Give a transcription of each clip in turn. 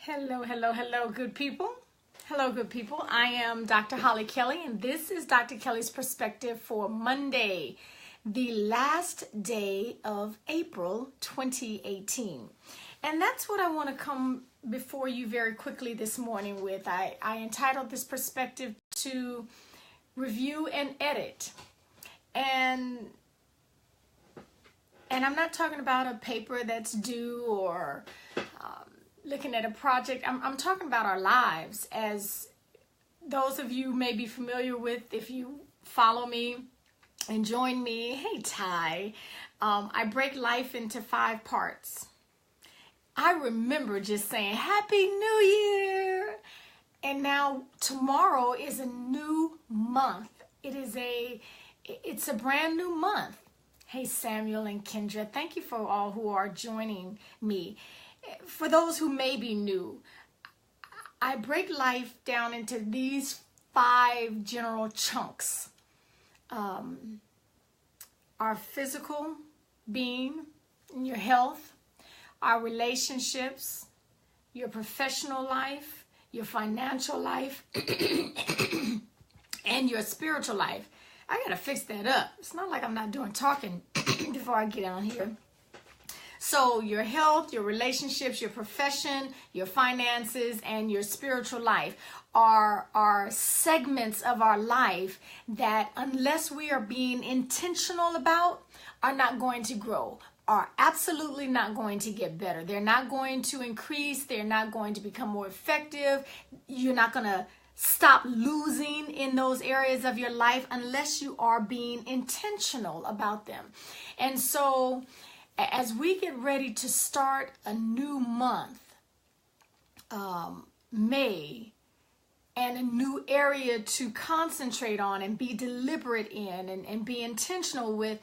Hello, hello, hello, good people. Hello, good people. I am Dr. Hollie Kelly, and this is Dr. Kelly's perspective for Monday, the last day of April 2018. And that's what I want to come before you very quickly this morning with. I entitled this perspective to review and edit. And I'm not talking about a paper that's due or looking at a project. I'm talking about our lives, as those of you may be familiar with if you follow me and join me. Hey, Ty. I break life into 5 parts. I remember just saying, Happy New Year! And now tomorrow is a new month. It's a brand new month. Hey, Samuel and Kendra, thank you for all who are joining me. For those who may be new, I break life down into these 5 general chunks. Our physical being, your health, our relationships, your professional life, your financial life, and your spiritual life. I gotta fix that up. It's not like I'm not doing talking before I get on here. So your health, your relationships, your profession, your finances, and your spiritual life are segments of our life that, unless we are being intentional about, are not going to grow, are absolutely not going to get better. They're not going to increase. They're not going to become more effective. You're not going to stop losing in those areas of your life unless you are being intentional about them. And so as we get ready to start a new month, May, and a new area to concentrate on and be deliberate in and be intentional with,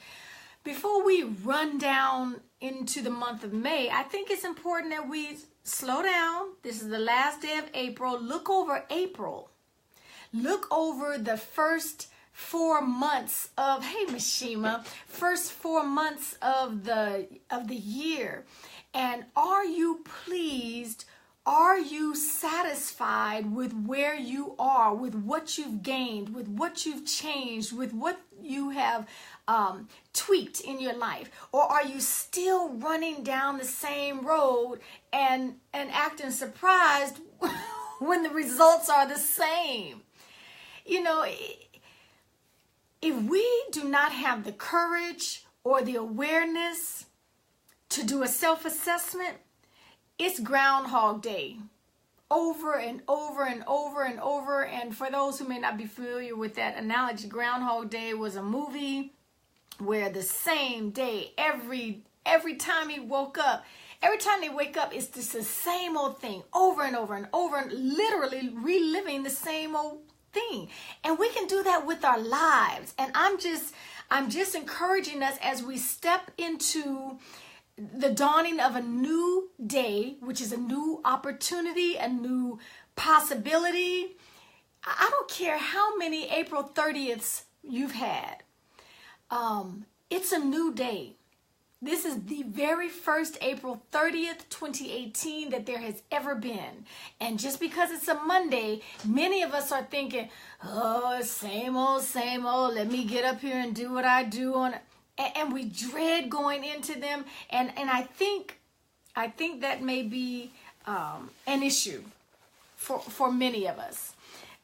before we run down into the month of May, I think it's important that we slow down. This is the last day of April. Look over April. Look over the first 4 months of, hey Mishima, first 4 months of the year. And are you pleased? Are you satisfied with where you are, with what you've gained, with what you've changed, with what you have tweaked in your life? Or are you still running down the same road and acting surprised when the results are the same? You know, if we do not have the courage or the awareness to do a self-assessment, it's Groundhog Day over and over and over and over. And for those who may not be familiar with that analogy, Groundhog Day was a movie where the same day, every time he woke up, every time they wake up, it's just the same old thing over and over and over, and literally reliving the same old thing. And we can do that with our lives. And I'm just encouraging us as we step into the dawning of a new day, which is a new opportunity, a new possibility. I don't care how many April 30ths you've had. It's a new day. This is the very first April 30th, 2018 that there has ever been. And just because it's a Monday, many of us are thinking, oh, same old, let me get up here and do what I do. And we dread going into them. And I think that may be an issue for many of us.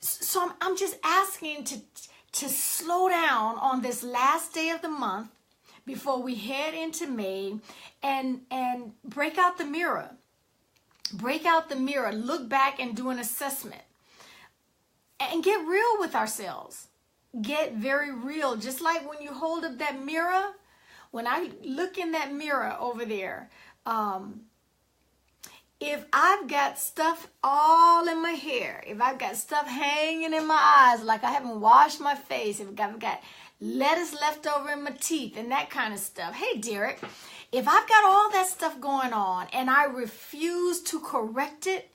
So I'm just asking to slow down on this last day of the month before we head into May, and break out the mirror. Break out the mirror. Look back and do an assessment. And get real with ourselves. Get very real. Just like when you hold up that mirror, when I look in that mirror over there, if I've got stuff all in my hair, if I've got stuff hanging in my eyes, like I haven't washed my face, if I've got lettuce left over in my teeth and that kind of stuff. Hey, Derek, if I've got all that stuff going on and I refuse to correct it,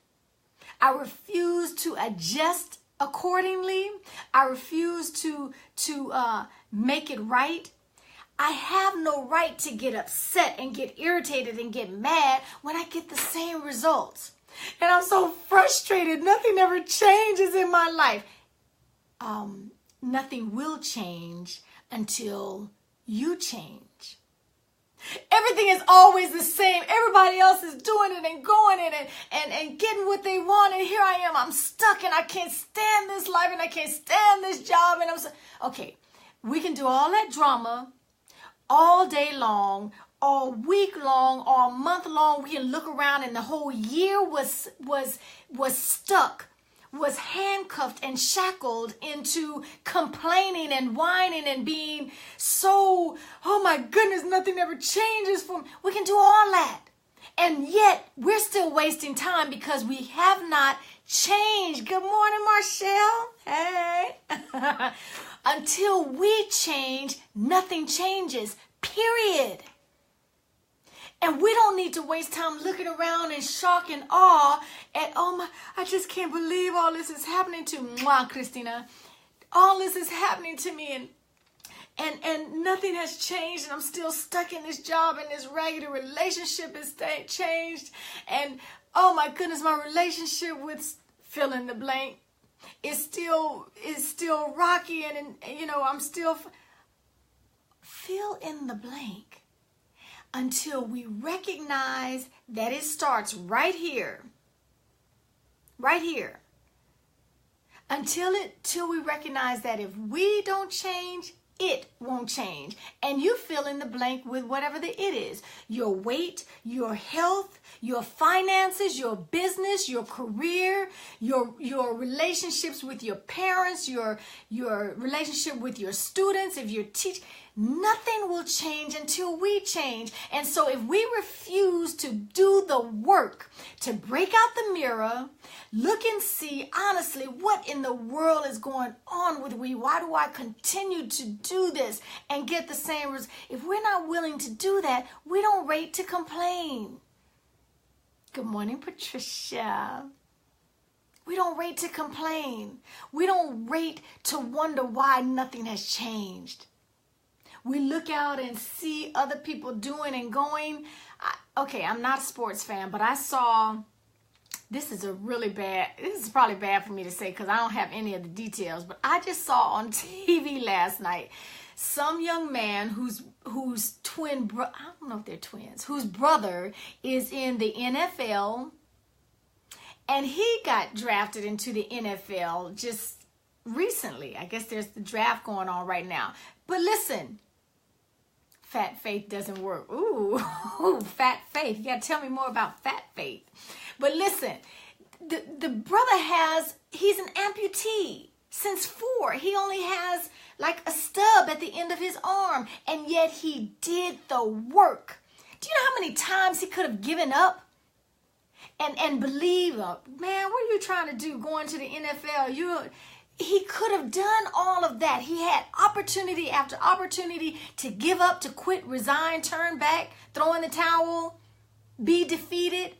I refuse to adjust accordingly, I refuse to make it right, I have no right to get upset and get irritated and get mad when I get the same results. And I'm so frustrated. Nothing ever changes in my life. Nothing will change until you change. Everything is always the same. Everybody else is doing it and going in it and getting what they want. And here I am. I'm stuck and I can't stand this life and I can't stand this job. And okay, we can do all that drama all day long, all week long, all month long. We can look around and the whole year was stuck, was handcuffed and shackled into complaining and whining and being so, oh my goodness, nothing ever changes for me. We can do all that. And yet we're still wasting time because we have not changed. Good morning, Marshall. Hey. Until we change, nothing changes, period. And we don't need to waste time looking around in shock and awe at, oh my, I just can't believe all this is happening to me. Christina. All this is happening to me and nothing has changed and I'm still stuck in this job and this raggedy relationship is changed. And oh my goodness, my relationship with fill in the blank is still rocky and you know, I'm still fill in the blank. Until we recognize that it starts right here. Right here. Until we recognize that if we don't change, it won't change. And you fill in the blank with whatever the it is. Your weight, your health, your finances, your business, your career, your relationships with your parents, your relationship with your students, if you're teaching. Nothing will change until we change. And so if we refuse to do the work, to break out the mirror, look and see honestly what in the world is going on with me. Why do I continue to do this and get the same results? If we're not willing to do that, we don't rate to complain. Good morning, Patricia. We don't rate to complain. We don't rate to wonder why nothing has changed. We look out and see other people doing and going. Okay, I'm not a sports fan, but I saw, this is probably bad for me to say because I don't have any of the details, but I just saw on TV last night some young man whose twin, I don't know if they're twins, whose brother is in the NFL, and he got drafted into the NFL just recently. I guess there's the draft going on right now. But listen, fat faith doesn't work. Ooh, fat faith. You got to tell me more about fat faith. But listen, the brother he's an amputee since 4. He only has like a stub at the end of his arm, and yet he did the work. Do you know how many times he could have given up and believe, man, what are you trying to do going to the NFL? He could have done all of that. He had opportunity after opportunity to give up, to quit, resign, turn back, throw in the towel, be defeated.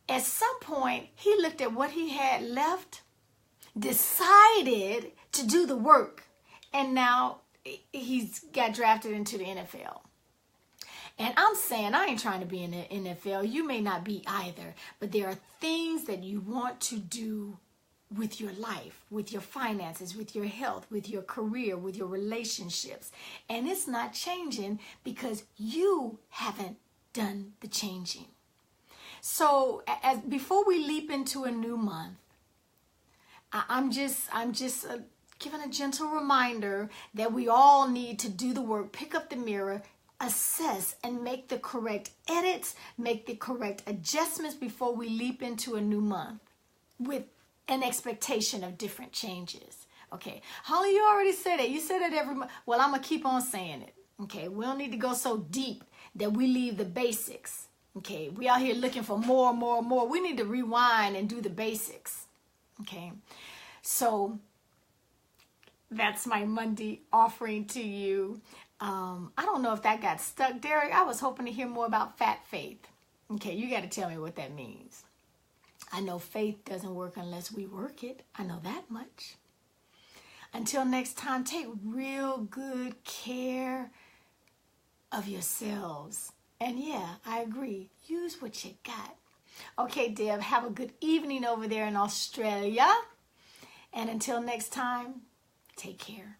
At some point, he looked at what he had left, decided to do the work, and now he's got drafted into the NFL. And I'm saying, I ain't trying to be in the NFL. You may not be either, but there are things that you want to do with your life, with your finances, with your health, with your career, with your relationships. And it's not changing because you haven't done the changing. So before we leap into a new month, I'm just giving a gentle reminder that we all need to do the work, pick up the mirror, assess, and make the correct edits, make the correct adjustments before we leap into a new month with an expectation of different changes. Okay, Holly, you already said it. You said it every month. Well, I'm going to keep on saying it. Okay, we don't need to go so deep that we leave the basics. Okay, we out here looking for more and more and more. We need to rewind and do the basics. Okay, so that's my Monday offering to you. I don't know if that got stuck, Derek. I was hoping to hear more about fat faith. Okay, you got to tell me what that means. I know faith doesn't work unless we work it. I know that much. Until next time, take real good care of yourselves. And yeah, I agree. Use what you got. Okay, Deb, have a good evening over there in Australia. And until next time, take care.